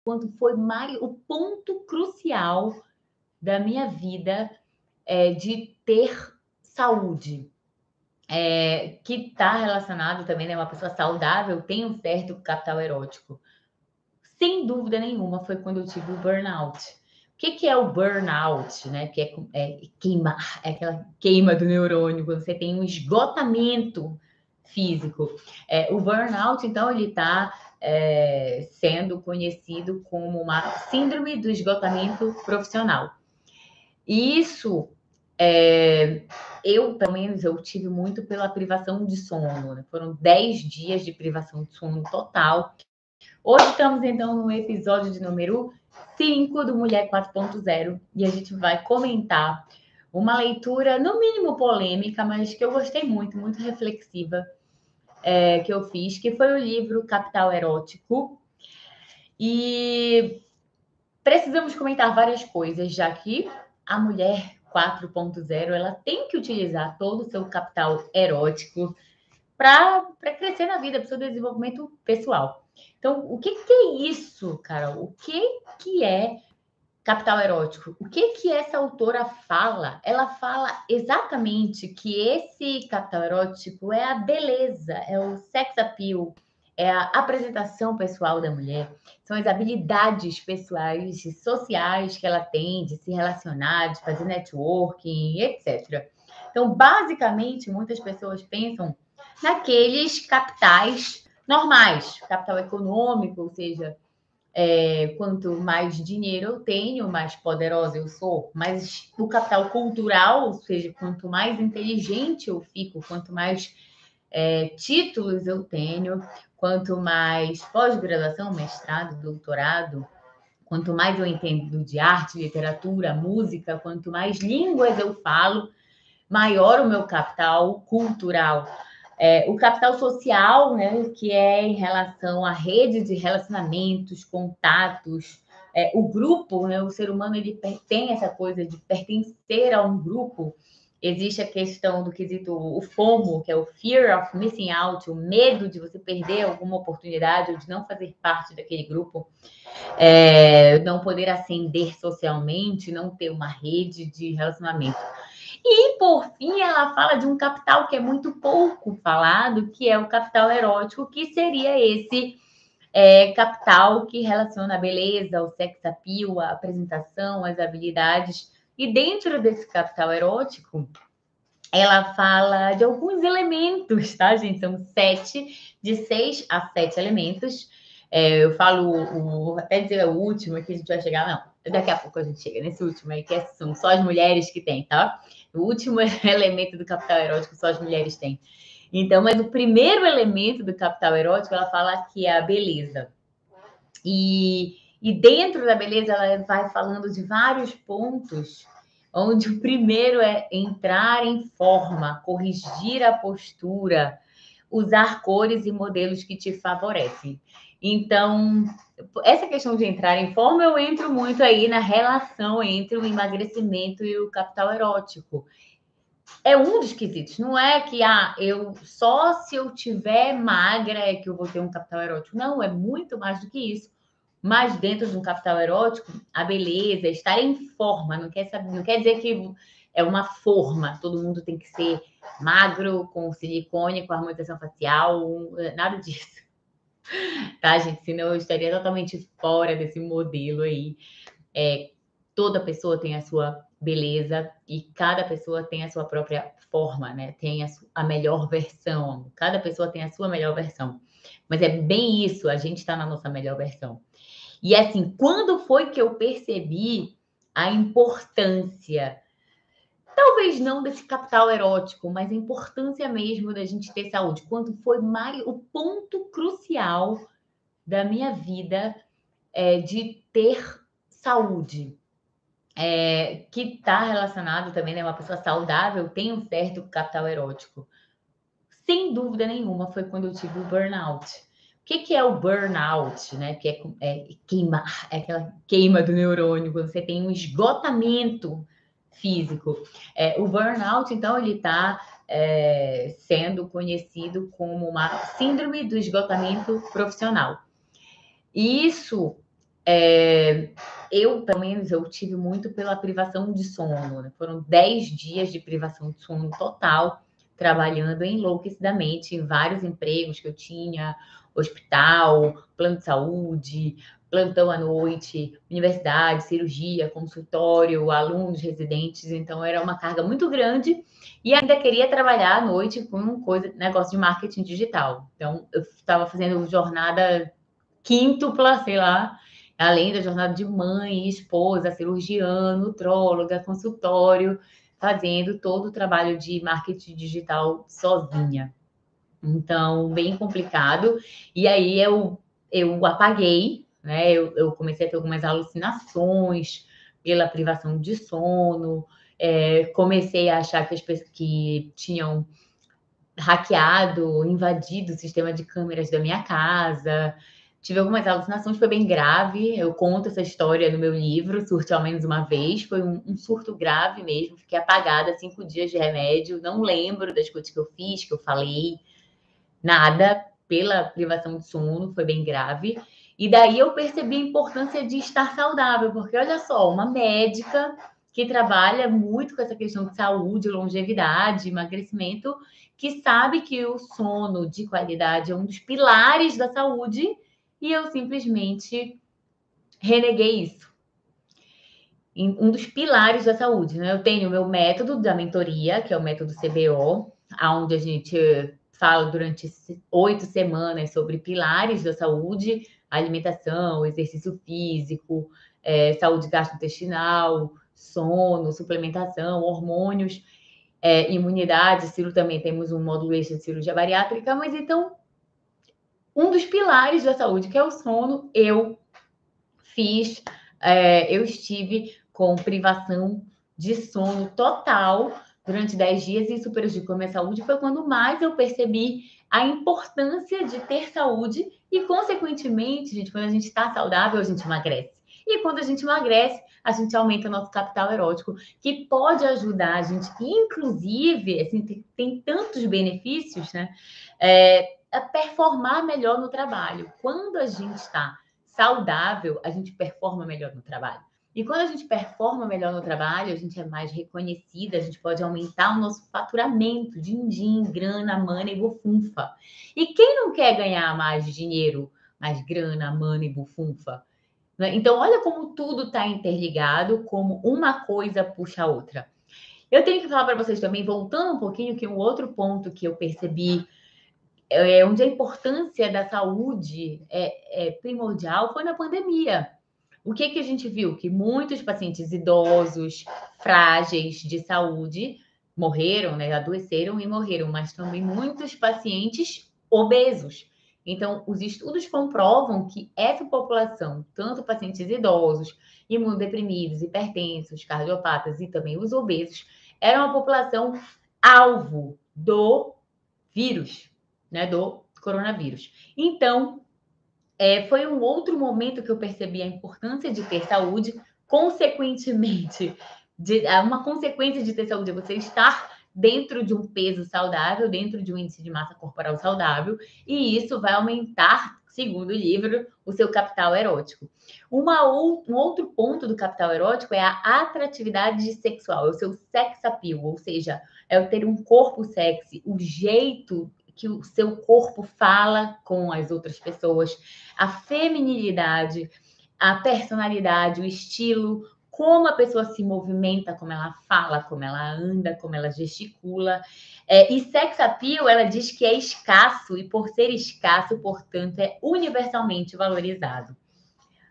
quando foi o ponto crucial da minha vida de ter saúde, que está relacionado também, né? Uma pessoa saudável tem um certo capital erótico. Sem dúvida nenhuma, foi quando eu tive o burnout. O que é o burnout, né? Que é queimar, é aquela queima do neurônio, quando você tem um esgotamento físico. O burnout, então, ele está sendo conhecido como uma síndrome do esgotamento profissional. E isso, pelo menos, eu tive muito pela privação de sono, né? Foram 10 dias de privação de sono total. Hoje estamos, então, no episódio de número 5 do Mulher 4.0 e a gente vai comentar uma leitura, no mínimo polêmica, mas que eu gostei muito, muito reflexiva, que eu fiz, que foi o livro Capital Erótico. E precisamos comentar várias coisas, já que a Mulher 4.0 ela tem que utilizar todo o seu capital erótico para crescer na vida, para o seu desenvolvimento pessoal. Então, o que é isso, Carol? O que é capital erótico? O que essa autora fala? Ela fala exatamente que esse capital erótico é a beleza, é o sex appeal, é a apresentação pessoal da mulher, são as habilidades pessoais e sociais que ela tem de se relacionar, de fazer networking, etc. Então, basicamente, muitas pessoas pensam naqueles capitais normais, capital econômico, ou seja, quanto mais dinheiro eu tenho, mais poderosa eu sou. Mas o capital cultural, ou seja, quanto mais inteligente eu fico, quanto mais títulos eu tenho, quanto mais pós-graduação, mestrado, doutorado, quanto mais eu entendo de arte, literatura, música, quanto mais línguas eu falo, maior o meu capital cultural. O capital social, né, que é em relação à rede de relacionamentos, contatos, o grupo, né, o ser humano ele tem essa coisa de pertencer a um grupo. Existe a questão do quesito, o FOMO, que é o Fear of Missing Out, o medo de você perder alguma oportunidade ou de não fazer parte daquele grupo, não poder ascender socialmente, não ter uma rede de relacionamento. E, por fim, ela fala de um capital que é muito pouco falado, que é o capital erótico, que seria esse capital que relaciona a beleza, o sex appeal, a apresentação, as habilidades. E dentro desse capital erótico, ela fala de alguns elementos, tá, gente? São 7, de 6 a 7 elementos. Eu falo, até dizer o último, que a gente vai chegar, não. Daqui a pouco a gente chega nesse último aí, que são só as mulheres que têm, tá? O último elemento do capital erótico só as mulheres têm. Então, mas o primeiro elemento do capital erótico, ela fala que é a beleza. E dentro da beleza, ela vai falando de vários pontos, onde o primeiro é entrar em forma, corrigir a postura, usar cores e modelos que te favorecem. Então, essa questão de entrar em forma, eu entro muito aí na relação entre o emagrecimento e o capital erótico. É um dos quesitos, não é que eu só se eu tiver magra é que eu vou ter um capital erótico. Não, é muito mais do que isso. Mas dentro de um capital erótico, a beleza, estar em forma, não quer dizer que é uma forma, todo mundo tem que ser magro, com silicone, com harmonização facial, nada disso. Tá, gente? Senão eu estaria totalmente fora desse modelo aí. Toda pessoa tem a sua beleza e cada pessoa tem a sua própria forma, né? Tem a melhor versão. Cada pessoa tem a sua melhor versão. Mas é bem isso, a gente está na nossa melhor versão. E assim, quando foi que eu percebi a importância, talvez não desse capital erótico, mas a importância mesmo da gente ter saúde? Quando foi o ponto crucial da minha vida de ter saúde? Que está relacionado também, né? Uma pessoa saudável tem um certo capital erótico. Sem dúvida nenhuma, foi quando eu tive o burnout. O que é o burnout, né? Que é queimar, é aquela queima do neurônio, quando você tem um esgotamento físico. O burnout, então, ele está sendo conhecido como uma síndrome do esgotamento profissional. E isso Eu, pelo menos, eu tive muito pela privação de sono, né? Foram 10 dias de privação de sono total, trabalhando enlouquecidamente em vários empregos que eu tinha, hospital, plano de saúde, plantão à noite, universidade, cirurgia, consultório, alunos, residentes. Então, era uma carga muito grande e ainda queria trabalhar à noite com negócio de marketing digital. Então, eu estava fazendo jornada quíntupla, sei lá, além da jornada de mãe, esposa, cirurgiã, nutróloga, consultório, fazendo todo o trabalho de marketing digital sozinha. Então, bem complicado. E aí eu apaguei, né? Eu comecei a ter algumas alucinações pela privação de sono. Comecei a achar que as pessoas que tinham hackeado, invadido o sistema de câmeras da minha casa. Tive algumas alucinações, foi bem grave. Eu conto essa história no meu livro, Surte ao Menos Uma Vez. Foi um surto grave mesmo. Fiquei apagada, 5 dias de remédio. Não lembro das coisas que eu fiz, que eu falei. Nada, pela privação de sono, foi bem grave. E daí eu percebi a importância de estar saudável, porque olha só, uma médica que trabalha muito com essa questão de saúde, longevidade, emagrecimento, que sabe que o sono de qualidade é um dos pilares da saúde, e eu simplesmente reneguei isso. Um dos pilares da saúde, né? Eu tenho o meu método da mentoria, que é o método CBO, onde a gente fala durante 8 semanas sobre pilares da saúde, alimentação, exercício físico, saúde gastrointestinal, sono, suplementação, hormônios, imunidade. Ciro também temos um módulo extra de cirurgia bariátrica, mas então, um dos pilares da saúde, que é o sono, eu estive com privação de sono total durante 10 dias e isso prejudicou minha saúde. Foi quando mais eu percebi a importância de ter saúde e, consequentemente, gente, quando a gente está saudável, a gente emagrece. E quando a gente emagrece, a gente aumenta o nosso capital erótico, que pode ajudar a gente, inclusive, assim, tem tantos benefícios, né? A performar melhor no trabalho. Quando a gente está saudável, a gente performa melhor no trabalho. E quando a gente performa melhor no trabalho, a gente é mais reconhecida, a gente pode aumentar o nosso faturamento, din-din, grana, mana e bufunfa. E quem não quer ganhar mais dinheiro, mais grana, mana e bufunfa? Então, olha como tudo está interligado, como uma coisa puxa a outra. Eu tenho que falar para vocês também, voltando um pouquinho, que um outro ponto que eu percebi onde a importância da saúde é primordial foi na pandemia. O que a gente viu? Que muitos pacientes idosos, frágeis de saúde, morreram, né? Adoeceram e morreram, mas também muitos pacientes obesos. Então, os estudos comprovam que essa população, tanto pacientes idosos, imunodeprimidos, hipertensos, cardiopatas e também os obesos, era uma população alvo do vírus, né, do coronavírus. Então, foi um outro momento que eu percebi a importância de ter saúde, consequentemente, uma consequência de ter saúde é você estar dentro de um peso saudável, dentro de um índice de massa corporal saudável, e isso vai aumentar, segundo o livro, o seu capital erótico. Um outro ponto do capital erótico é a atratividade sexual, é o seu sex appeal, ou seja, é o ter um corpo sexy, o jeito que o seu corpo fala com as outras pessoas, a feminilidade, a personalidade, o estilo, como a pessoa se movimenta, como ela fala, como ela anda, como ela gesticula. E sex appeal, ela diz que é escasso e por ser escasso, portanto, é universalmente valorizado.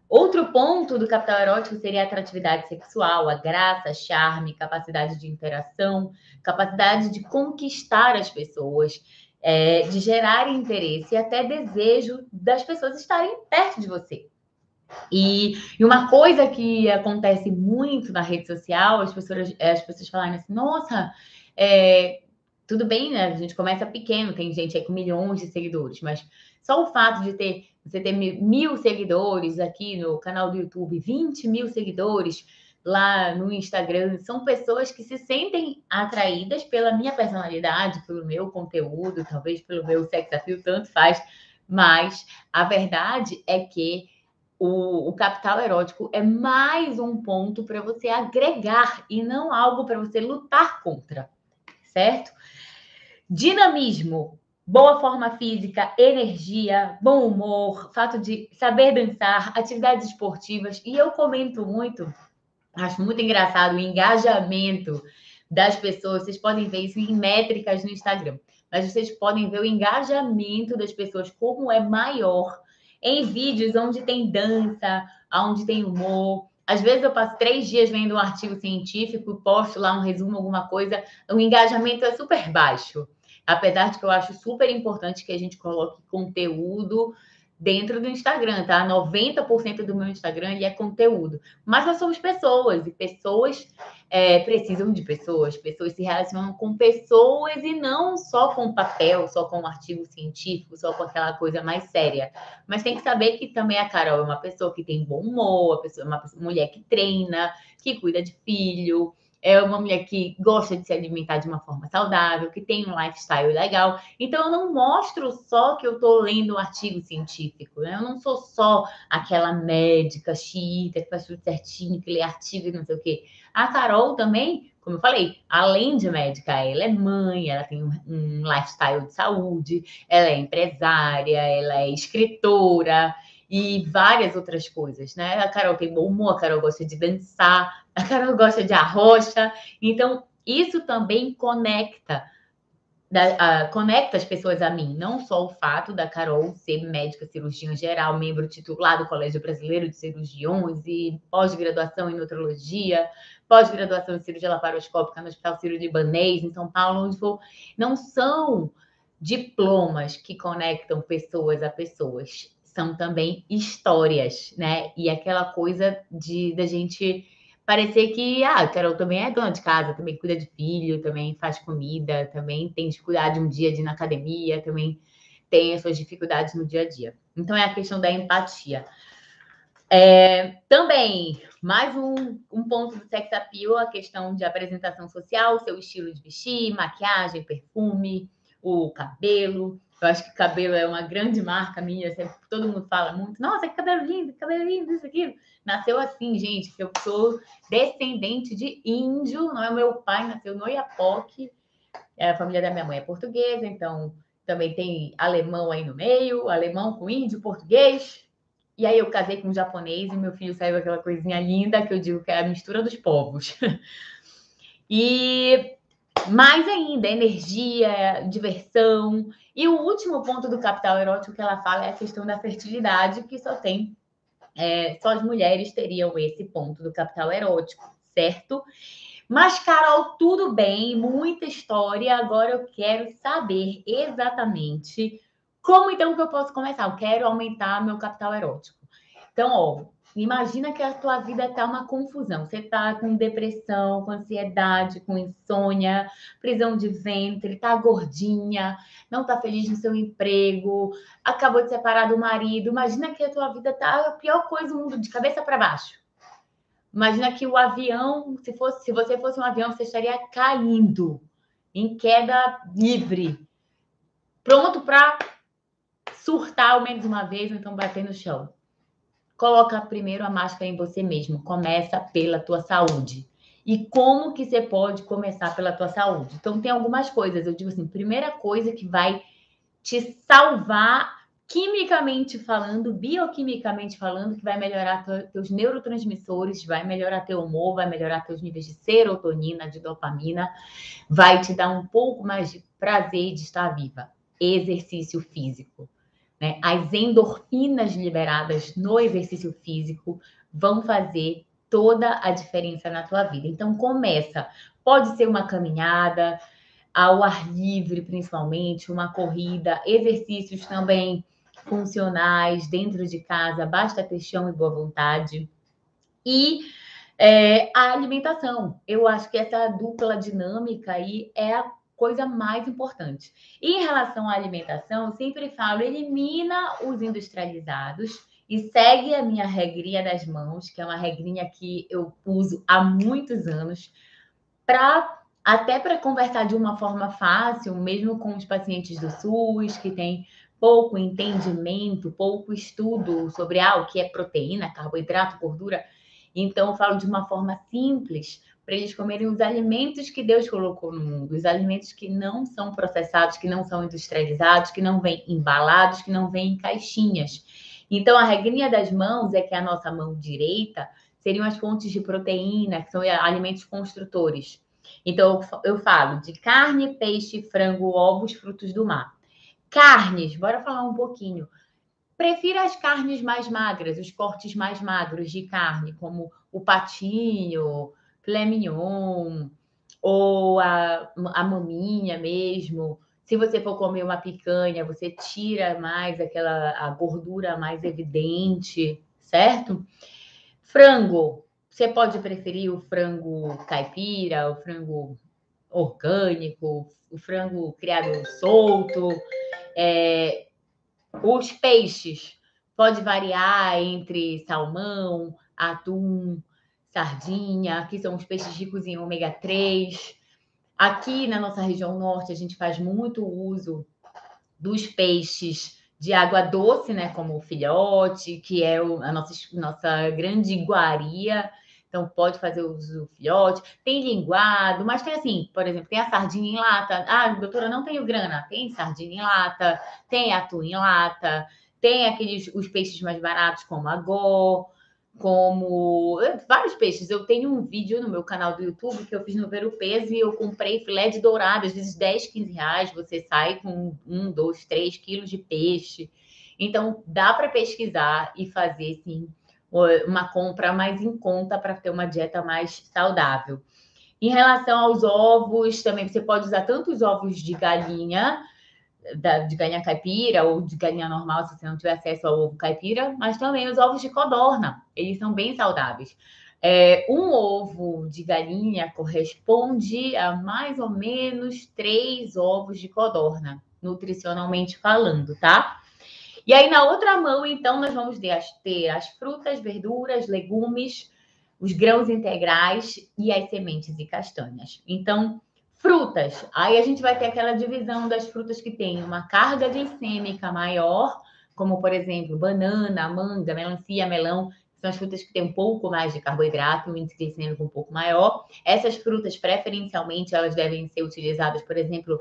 Outro ponto do capital erótico seria a atratividade sexual, a graça, charme, capacidade de interação, capacidade de conquistar as pessoas, de gerar interesse e até desejo das pessoas estarem perto de você. E uma coisa que acontece muito na rede social, as pessoas falarem assim, nossa, tudo bem, né? A gente começa pequeno, tem gente aí com milhões de seguidores, mas só o fato de você ter 1.000 seguidores aqui no canal do YouTube, 20 mil seguidores lá no Instagram, são pessoas que se sentem atraídas pela minha personalidade, pelo meu conteúdo, talvez pelo meu sex appeal, tanto faz, mas a verdade é que o capital erótico é mais um ponto para você agregar e não algo para você lutar contra, certo? Dinamismo, boa forma física, energia, bom humor, fato de saber dançar, atividades esportivas. E eu comento muito, acho muito engraçado o engajamento das pessoas. Vocês podem ver isso em métricas no Instagram, mas vocês podem ver o engajamento das pessoas, como é maior em vídeos onde tem dança, onde tem humor. Às vezes eu passo 3 dias vendo um artigo científico, posto lá um resumo, alguma coisa, o engajamento é super baixo. Apesar de que eu acho super importante que a gente coloque conteúdo dentro do Instagram, tá? 90% do meu Instagram ele é conteúdo. Mas nós somos pessoas, e pessoas precisam de pessoas. Pessoas se relacionam com pessoas e não só com papel, só com um artigo científico, só com aquela coisa mais séria. Mas tem que saber que também a Carol é uma pessoa que tem bom humor, é uma mulher que treina, que cuida de filho, é uma mulher que gosta de se alimentar de uma forma saudável, que tem um lifestyle legal. Então, eu não mostro só que eu estou lendo um artigo científico, né? Eu não sou só aquela médica xiita que faz tudo certinho, que lê artigo e não sei o quê. A Carol também, como eu falei, além de médica, ela é mãe, ela tem um lifestyle de saúde, ela é empresária, ela é escritora e várias outras coisas, né? A Carol tem bom humor, a Carol gosta de dançar, a Carol gosta de arrocha. Então, isso também conecta as pessoas a mim, não só o fato da Carol ser médica cirurgiã geral, membro titular do Colégio Brasileiro de Cirurgiões e pós-graduação em nutrologia, pós-graduação em cirurgia laparoscópica no Hospital Sírio-Libanês, em São Paulo, onde for. Não são diplomas que conectam pessoas a pessoas, são também histórias, né? E aquela coisa da gente parecer que, a Carol também é dona de casa, também cuida de filho, também faz comida, também tem dificuldade um dia de ir na academia, também tem as suas dificuldades no dia a dia. Então, é a questão da empatia. Também, mais um ponto do sex appeal, a questão de apresentação social, seu estilo de vestir, maquiagem, perfume, o cabelo. Eu acho que cabelo é uma grande marca minha, sempre, todo mundo fala muito, nossa, que cabelo lindo, isso, aquilo. Nasceu assim, gente, que eu sou descendente de índio, não é o meu pai, nasceu no Oiapoque, a família da minha mãe é portuguesa, então também tem alemão aí no meio, alemão com índio, português. E aí eu casei com um japonês e meu filho saiu aquela coisinha linda que eu digo que é a mistura dos povos. E mais ainda, energia, diversão. E o último ponto do capital erótico que ela fala é a questão da fertilidade, que só as mulheres teriam esse ponto do capital erótico, certo? Mas, Carol, tudo bem, muita história. Agora eu quero saber exatamente como então que eu posso começar. Eu quero aumentar meu capital erótico. Então, ó, imagina que a tua vida tá uma confusão. Você tá com depressão, com ansiedade, com insônia, prisão de ventre, tá gordinha, não tá feliz no seu emprego, acabou de separar do marido. Imagina que a tua vida tá a pior coisa do mundo, de cabeça para baixo. Imagina que o avião, se você fosse um avião, você estaria caindo em queda livre, pronto para surtar ao menos uma vez, ou então bater no chão. Coloca primeiro a máscara em você mesmo. Começa pela tua saúde. E como que você pode começar pela tua saúde? Então, tem algumas coisas. Eu digo assim, primeira coisa que vai te salvar quimicamente falando, bioquimicamente falando, que vai melhorar teus neurotransmissores, vai melhorar teu humor, vai melhorar teus níveis de serotonina, de dopamina, vai te dar um pouco mais de prazer de estar viva. Exercício físico. Né? As endorfinas liberadas no exercício físico vão fazer toda a diferença na tua vida. Então, começa. Pode ser uma caminhada ao ar livre, principalmente, uma corrida, exercícios também funcionais dentro de casa, basta ter chão e boa vontade. E a alimentação. Eu acho que essa dupla dinâmica aí é a coisa mais importante. E em relação à alimentação, eu sempre falo, elimina os industrializados e segue a minha regrinha das mãos, que é uma regrinha que eu uso há muitos anos, até para conversar de uma forma fácil, mesmo com os pacientes do SUS, que têm pouco entendimento, pouco estudo sobre o que é proteína, carboidrato, gordura. Então, eu falo de uma forma simples para eles comerem os alimentos que Deus colocou no mundo, os alimentos que não são processados, que não são industrializados, que não vêm embalados, que não vêm em caixinhas. Então, a regrinha das mãos é que a nossa mão direita seriam as fontes de proteína, que são alimentos construtores. Então, eu falo de carne, peixe, frango, ovos, frutos do mar. Carnes, bora falar um pouquinho. Prefiro as carnes mais magras, os cortes mais magros de carne, como o patinho, filé mignon, ou a maminha mesmo. Se você for comer uma picanha, você tira mais a gordura mais evidente, certo? Frango, você pode preferir o frango caipira, o frango orgânico, o frango criado solto. Os peixes pode variar entre salmão, atum, sardinha, que são os peixes ricos em ômega 3. Aqui na nossa região norte, a gente faz muito uso dos peixes de água doce, né, como o filhote, que é a nossa grande iguaria. Então, pode fazer uso do filhote. Tem linguado, mas tem assim, por exemplo, tem a sardinha em lata. Ah, doutora, não tenho grana. Tem sardinha em lata, tem atum em lata, tem os peixes mais baratos, como a gô, como vários peixes. Eu tenho um vídeo no meu canal do YouTube que eu fiz no Ver o Peso e eu comprei filé de dourado, às vezes 10, 15 reais, você sai com 1, 2, 3 quilos de peixe. Então, dá para pesquisar e fazer, sim, uma compra mais em conta para ter uma dieta mais saudável. Em relação aos ovos, também você pode usar tanto os ovos de galinha caipira ou de galinha normal, se você não tiver acesso ao ovo caipira, mas também os ovos de codorna, eles são bem saudáveis. Um ovo de galinha corresponde a mais ou menos 3 ovos de codorna, nutricionalmente falando, tá? E aí, na outra mão, então, nós vamos ter as frutas, verduras, legumes, os grãos integrais e as sementes e castanhas. Então, frutas. Aí a gente vai ter aquela divisão das frutas que têm uma carga glicêmica maior, como, por exemplo, banana, manga, melancia, melão. São as frutas que têm um pouco mais de carboidrato, um índice glicêmico um pouco maior. Essas frutas, preferencialmente, elas devem ser utilizadas, por exemplo,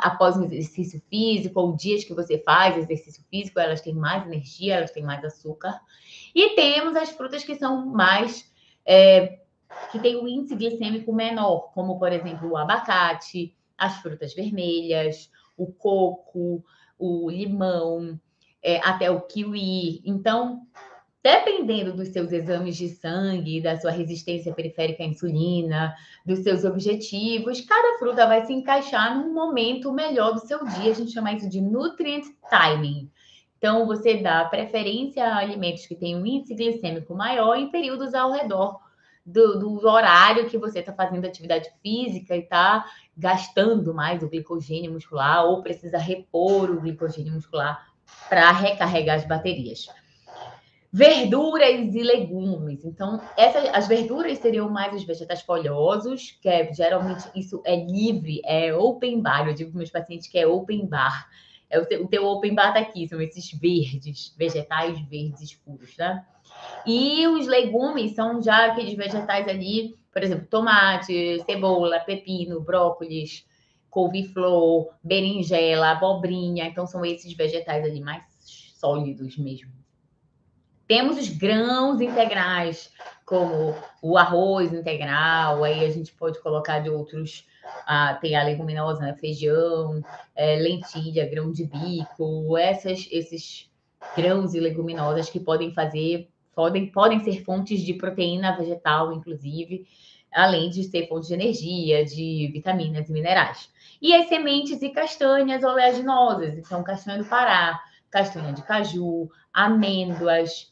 após um exercício físico, ou dias que você faz exercício físico, elas têm mais energia, elas têm mais açúcar. E temos as frutas que são mais que tem um índice glicêmico menor, como, por exemplo, o abacate, as frutas vermelhas, o coco, o limão, até o kiwi. Então, dependendo dos seus exames de sangue, da sua resistência periférica à insulina, dos seus objetivos, cada fruta vai se encaixar num momento melhor do seu dia. A gente chama isso de nutrient timing. Então, você dá preferência a alimentos que têm um índice glicêmico maior em períodos ao redor do horário que você está fazendo atividade física e está gastando mais o glicogênio muscular ou precisa repor o glicogênio muscular para recarregar as baterias. Verduras e legumes. Então, as verduras seriam mais os vegetais folhosos, que geralmente isso é livre, é open bar. Eu digo para meus pacientes que é open bar. O teu open bar tá aqui, são esses verdes, vegetais verdes escuros, né? E os legumes são já aqueles vegetais ali, por exemplo, tomate, cebola, pepino, brócolis, couve-flor, berinjela, abobrinha. Então, são esses vegetais ali mais sólidos mesmo. Temos os grãos integrais, como o arroz integral, aí a gente pode colocar de outros, tem a leguminosa, né? Feijão, lentilha, grão de bico, esses grãos e leguminosas que podem ser fontes de proteína vegetal, inclusive, além de ser fontes de energia, de vitaminas e minerais. E as sementes e castanhas oleaginosas, então castanha do Pará, castanha de caju, amêndoas.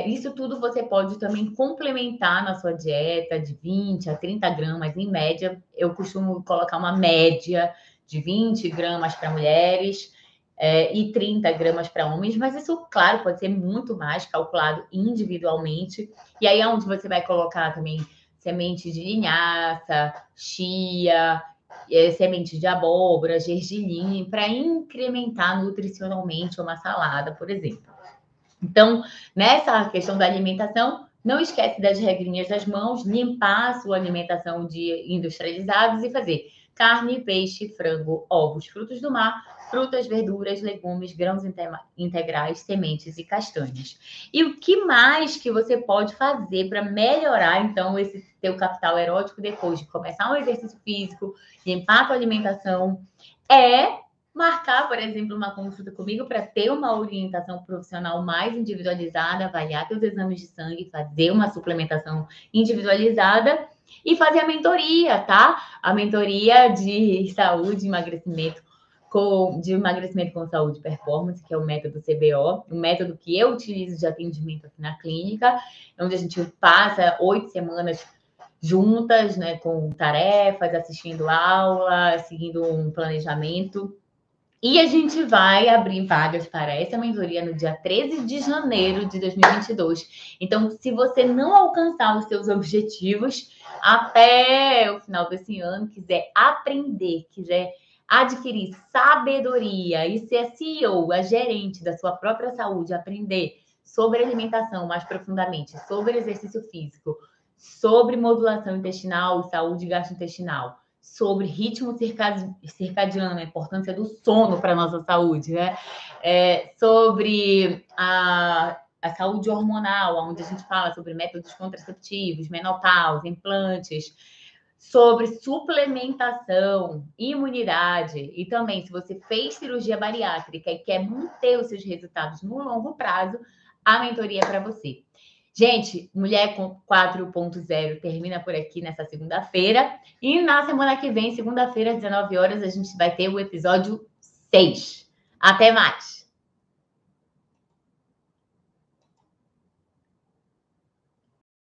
Isso tudo você pode também complementar na sua dieta de 20 a 30 gramas em média. Eu costumo colocar uma média de 20 gramas para mulheres e 30 gramas para homens, mas isso, claro, pode ser muito mais calculado individualmente. E aí é onde você vai colocar também semente de linhaça, chia, sementes de abóbora, gergelim, para incrementar nutricionalmente uma salada, por exemplo. Então, nessa questão da alimentação, não esquece das regrinhas das mãos, limpar a sua alimentação de industrializados e fazer carne, peixe, frango, ovos, frutos do mar, frutas, verduras, legumes, grãos integrais, sementes e castanhas. E o que mais que você pode fazer para melhorar, então, esse teu capital erótico depois de começar um exercício físico, limpar a tua alimentação, é marcar, por exemplo, uma consulta comigo para ter uma orientação profissional mais individualizada, avaliar teus exames de sangue, fazer uma suplementação individualizada e fazer a mentoria, tá? A mentoria de saúde e emagrecimento de emagrecimento com saúde e performance, que é o método CBO, um método que eu utilizo de atendimento aqui na clínica, onde a gente passa 8 semanas juntas, né, com tarefas, assistindo aula, seguindo um planejamento. E a gente vai abrir vagas para essa mentoria no dia 13 de janeiro de 2022. Então, se você não alcançar os seus objetivos até o final desse ano, quiser aprender, quiser adquirir sabedoria e ser a CEO, a gerente da sua própria saúde, aprender sobre alimentação mais profundamente, sobre exercício físico, sobre modulação intestinal e saúde gastrointestinal, sobre ritmo circadiano, a importância do sono para a nossa saúde, né? Sobre a saúde hormonal, onde a gente fala sobre métodos contraceptivos, menopausa, implantes, sobre suplementação, imunidade e também se você fez cirurgia bariátrica e quer manter os seus resultados no longo prazo, a mentoria é para você. Gente, Mulher 4.0 termina por aqui nessa segunda-feira. E na semana que vem, segunda-feira, às 19 horas, a gente vai ter o episódio 6. Até mais!